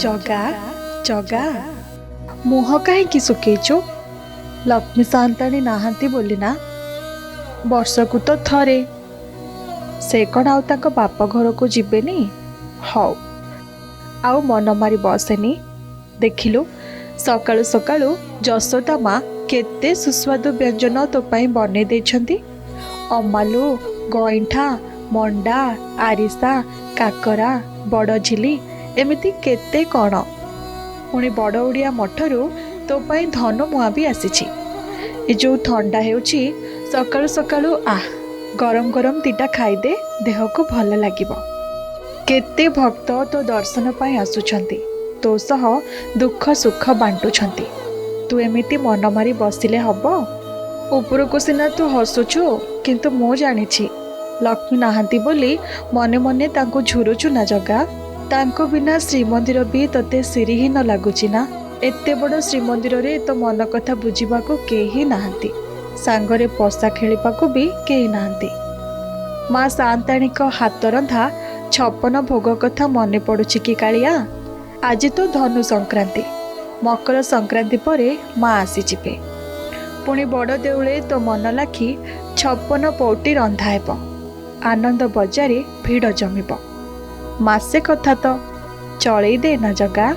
जगा जगा मुह कहीं सुखेचु लक्ष्मी सान्ताणी नाहांती बोली ना वर्षकु तो थरे से कौन आउ ताको बाप घर को जीवेनी हौ आउ मन मारी बसेनी देखिलु सकाळु सकाळु जसोदा माँ केते सुस्वादु व्यंजन तो पाई बने देछंती अमालु गईठा मंडा आरिसा काकरा बड़ झिली एमिति केते कण पुणी बड़ ओडिया मठरू तो पाई धन मुआ भी आसीछि ए जो ठंडा हेउछि सकाळु सकाळु गरम गरम दिटा खाइदे देह को भल लागिबो केते भक्त तो दर्शन पाई आसुछंती तो सह दुख सुख बांटुछंती तू एमिति मन मारी बसिले हब उपरको सिना तू हसुछु किंतु मो जानिछि लक्ष्मी नाहांती बोली मने मने तांको झुरुछु ना जगा तांको बिना श्रीमंदिर भी तते सिरिहीन लगुछि ना एते बड़ श्रीमंदिर रे तो मन कथा बुझिबाको केही नाहांती सांगरे पसा खेलिबाको भी केही नाहांती माँ सान्ताणी को हाथ रंधा 56 भोग कथा मने पड़ुछि कि कालिया आज तो धनु संक्रांति मकर संक्रांति परे माँ आसी जिबे पुणी बड़ देउळे तो मन लाखी 56 पौटी रंधा हेब आनंद बजारे भिड़ जमिब मासे कथा तो चलई दे ना जगा।